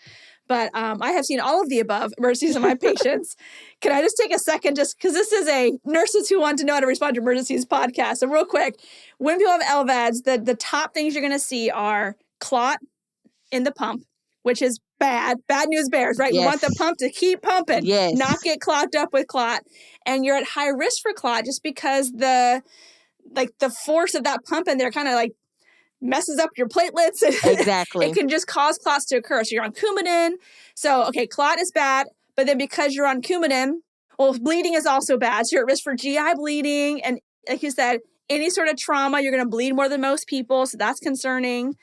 But I have seen all of the above emergencies in my patients. Can I just take a second, just because this is a Nurses Who Want to Know How to Respond to Emergencies podcast. So real quick, when people have LVADs, the top things you're going to see are clot in the pump, which is bad. Bad news bears, right? We want the Yes. pump to keep pumping, Yes. not get clogged up with clot. And you're at high risk for clot just because the force of that pump in there kind of like messes up your platelets. Exactly. It can just cause clots to occur. So you're on Coumadin. So, okay, clot is bad, but then because you're on Coumadin, well, bleeding is also bad. So you're at risk for GI bleeding. And like you said, any sort of trauma, you're going to bleed more than most people. So that's concerning.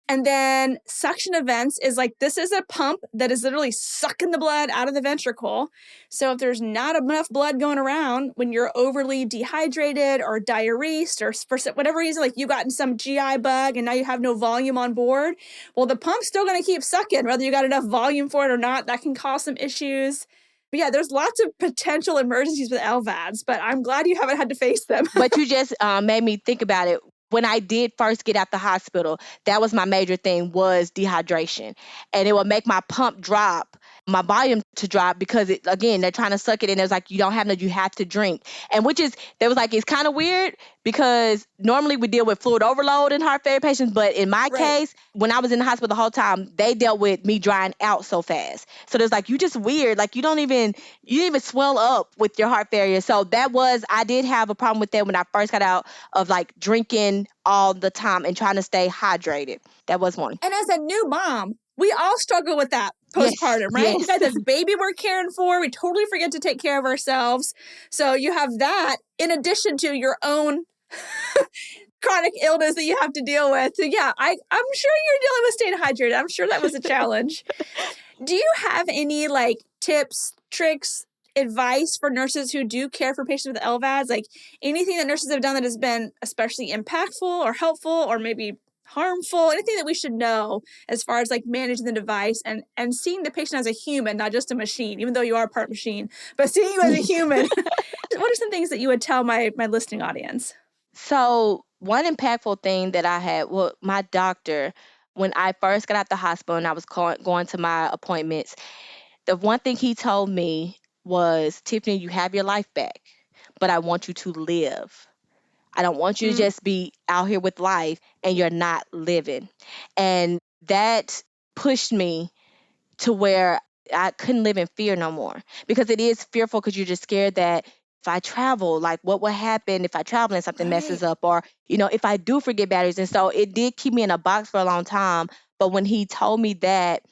And then suction events is like, this is a pump that is literally sucking the blood out of the ventricle. So if there's not enough blood going around, when you're overly dehydrated or diuresed or for whatever reason, like you gotten some GI bug and now you have no volume on board, well, the pump's still going to keep sucking, whether you got enough volume for it or not. That can cause some issues. But yeah, there's lots of potential emergencies with LVADs, but I'm glad you haven't had to face them. But you just made me think about it. When I did first get out the hospital, that was my major thing, was dehydration. And it would make my pump drop, my volume to drop, because again, they're trying to suck it in. It was like, you don't have no, you have to drink. And they was like, it's kind of weird because normally we deal with fluid overload in heart failure patients. But in my case, when I was in the hospital the whole time, they dealt with me drying out so fast. So there's like, you just weird. Like you didn't even swell up with your heart failure. So I did have a problem with that when I first got out of like drinking all the time and trying to stay hydrated. That was one. And as a new mom, we all struggle with that postpartum, right? Yes. You got this baby we're caring for. We totally forget to take care of ourselves. So you have that in addition to your own chronic illness that you have to deal with. So yeah, I'm sure you're dealing with staying hydrated. I'm sure that was a challenge. Do you have any like tips, tricks, advice for nurses who do care for patients with LVADs? Like anything that nurses have done that has been especially impactful or helpful or maybe harmful? Anything that we should know as far as like managing the device and seeing the patient as a human, not just a machine, even though you are part machine, but seeing you as a human. What are some things that you would tell my listening audience? So one impactful thing that I had, well, my doctor, when I first got out the hospital and I was going to my appointments, the one thing he told me was, Tiffany, you have your life back, but I want you to live. I don't want you to just be out here with life and you're not living. And that pushed me to where I couldn't live in fear no more, because it is fearful because you're just scared that if I travel, like what will happen if I travel and something messes up, or, if I do forget batteries. And so it did keep me in a box for a long time. But when he told me that,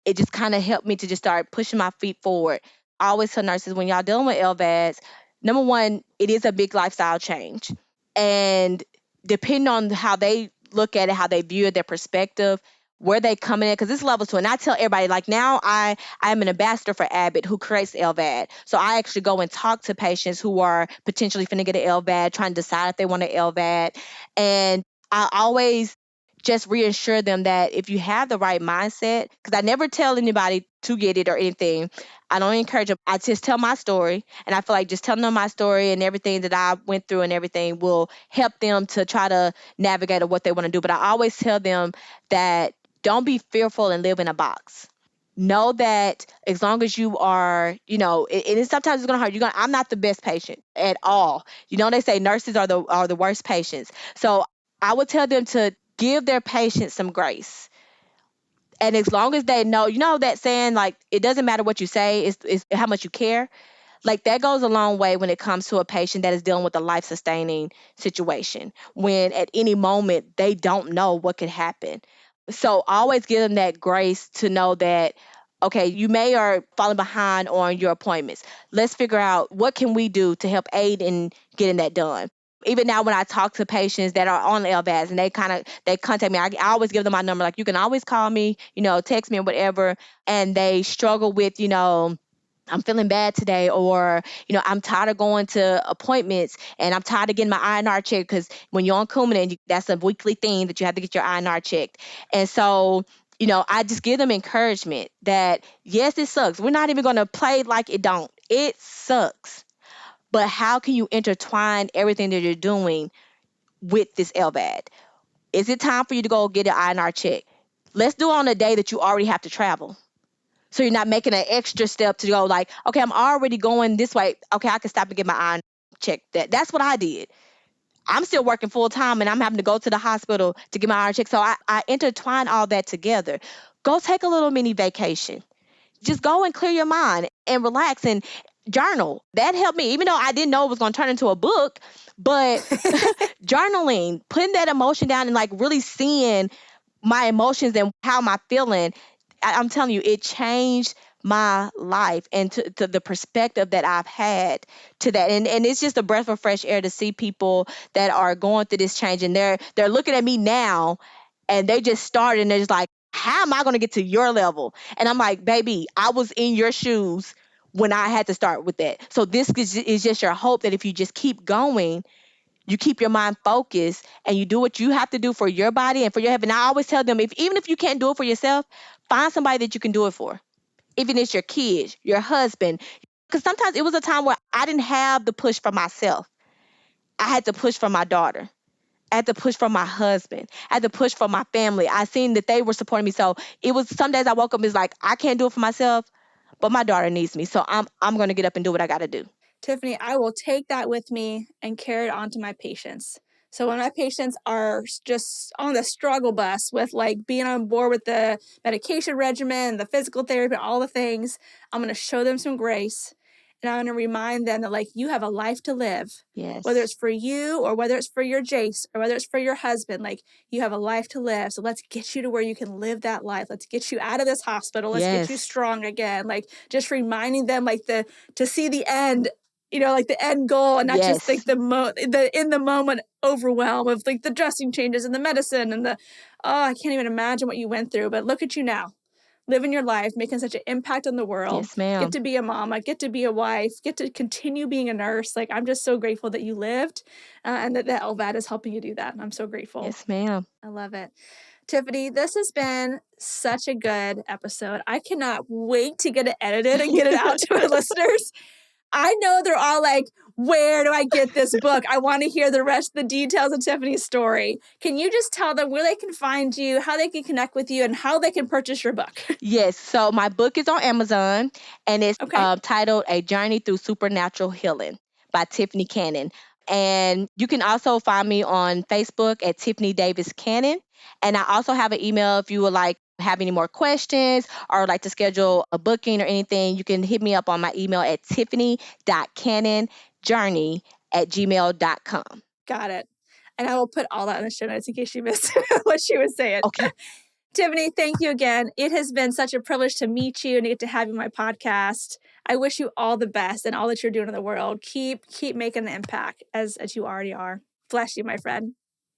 it just kind of helped me to just start pushing my feet forward. I always tell nurses, when y'all dealing with LVADs, number one, it is a big lifestyle change. And depending on how they look at it, how they view it, their perspective, where they come in, because this levels to it. And I tell everybody, like now I am an ambassador for Abbott, who creates LVAD. So I actually go and talk to patients who are potentially finna get an LVAD, trying to decide if they want an LVAD. And I always just reassure them that if you have the right mindset, because I never tell anybody to get it or anything. I don't encourage them. I just tell my story. And I feel like just telling them my story and everything that I went through and everything will help them to try to navigate what they want to do. But I always tell them that don't be fearful and live in a box. Know that as long as you are, and sometimes it's gonna hurt. I'm not the best patient at all. They say nurses are the worst patients. So I would tell them to give their patients some grace. And as long as they know, that saying, like, it doesn't matter what you say, it's how much you care. Like, that goes a long way when it comes to a patient that is dealing with a life-sustaining situation, when at any moment they don't know what could happen. So always give them that grace to know that, okay, you may are falling behind on your appointments. Let's figure out what can we do to help aid in getting that done. Even now, when I talk to patients that are on LVADs and they contact me, I always give them my number. Like, you can always call me, text me or whatever. And they struggle with, I'm feeling bad today, or, I'm tired of going to appointments and I'm tired of getting my INR checked, because when you're on Coumadin, that's a weekly thing that you have to get your INR checked. And so, I just give them encouragement that, yes, it sucks. We're not even going to play like it don't. It sucks. But how can you intertwine everything that you're doing with this LVAD? Is it time for you to go get an INR check? Let's do it on a day that you already have to travel. So you're not making an extra step to go like, okay, I'm already going this way. Okay, I can stop and get my INR check. That's what I did. I'm still working full time and I'm having to go to the hospital to get my INR check. So I intertwine all that together. Go take a little mini vacation. Just go and clear your mind and relax and journal. That helped me, even though I didn't know it was going to turn into a book. But journaling, putting that emotion down and like really seeing my emotions and how am I feeling, I'm telling you, it changed my life and to the perspective that I've had to that. And it's just a breath of fresh air to see people that are going through this change and they're looking at me now and they just started and they're just like, how am I going to get to your level? And I'm like, baby, I was in your shoes when I had to start with that. So this is just your hope that if you just keep going, you keep your mind focused and you do what you have to do for your body and for your health. And I always tell them, even if you can't do it for yourself, find somebody that you can do it for. Even if it's your kids, your husband. Because sometimes it was a time where I didn't have the push for myself. I had to push for my daughter. I had to push for my husband. I had to push for my family. I seen that they were supporting me. So it was some days I woke up and was like, I can't do it for myself, but my daughter needs me. So I'm gonna get up and do what I gotta do. Tiffany, I will take that with me and carry it on to my patients. So when my patients are just on the struggle bus with like being on board with the medication regimen, the physical therapy, all the things, I'm going to show them some grace. And I'm going to remind them that like you have a life to live. Yes. Whether it's for you or whether it's for your Jace or whether it's for your husband, like you have a life to live. So let's get you to where you can live that life. Let's get you out of this hospital. Let's get you Yes. strong again. Like just reminding them like to see the end, like the end goal and not just like the in the moment overwhelm of like the dressing changes and the medicine and I can't even imagine what you went through. But look at you now, living your life, making such an impact on the world. Yes, ma'am. Get to be a mama, get to be a wife, get to continue being a nurse. Like I'm just so grateful that you lived and that the LVAD is helping you do that. I'm so grateful. Yes, ma'am. I love it. Tiffany, this has been such a good episode. I cannot wait to get it edited and get it out to our listeners. I know they're all like, where do I get this book? I want to hear the rest of the details of Tiffany's story. Can you just tell them where they can find you, how they can connect with you, and how they can purchase your book? Yes. So my book is on Amazon, and it's titled A Journey Through Supernatural Healing by Tiffany Cannon. And you can also find me on Facebook at Tiffany Davis Cannon. And I also have an email if you would like have any more questions or like to schedule a booking or anything. You can hit me up on my email at tiffany.cannonjourney@gmail.com. Got it. And I will put all that in the show notes in case you missed what she was saying. Okay. Tiffany, thank you again. It has been such a privilege to meet you and to get to have you on my podcast. I wish you all the best and all that you're doing in the world. Keep making the impact as you already are. Bless you, my friend.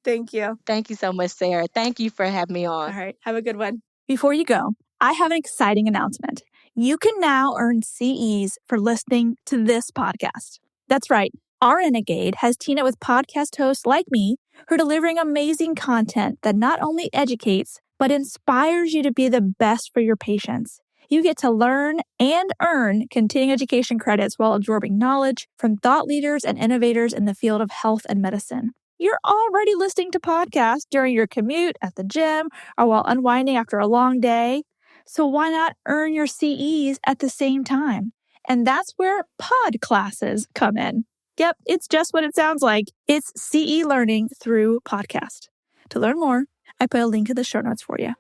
Thank you. Thank you so much, Sarah. Thank you for having me on. All right. Have a good one. Before you go, I have an exciting announcement. You can now earn CEs for listening to this podcast. That's right. Our Renegade has teamed up with podcast hosts like me who are delivering amazing content that not only educates, but inspires you to be the best for your patients. You get to learn and earn continuing education credits while absorbing knowledge from thought leaders and innovators in the field of health and medicine. You're already listening to podcasts during your commute, at the gym, or while unwinding after a long day. So why not earn your CEs at the same time? And that's where pod classes come in. Yep, it's just what it sounds like. It's CE learning through podcast. To learn more, I put a link in the show notes for you.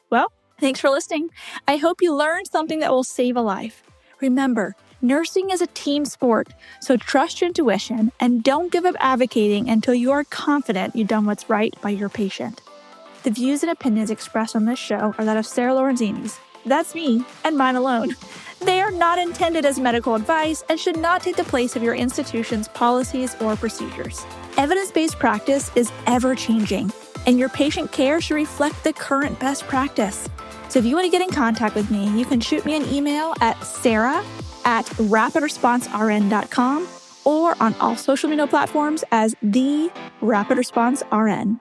Well, thanks for listening. I hope you learned something that will save a life. Remember, nursing is a team sport, so trust your intuition and don't give up advocating until you are confident you've done what's right by your patient. The views and opinions expressed on this show are that of Sarah Lorenzini's. That's me and mine alone. They are not intended as medical advice and should not take the place of your institution's policies or procedures. Evidence-based practice is ever-changing, and your patient care should reflect the current best practice. So if you want to get in contact with me, you can shoot me an email at sarah@rapidresponsern.com or on all social media platforms as the Rapid Response RN.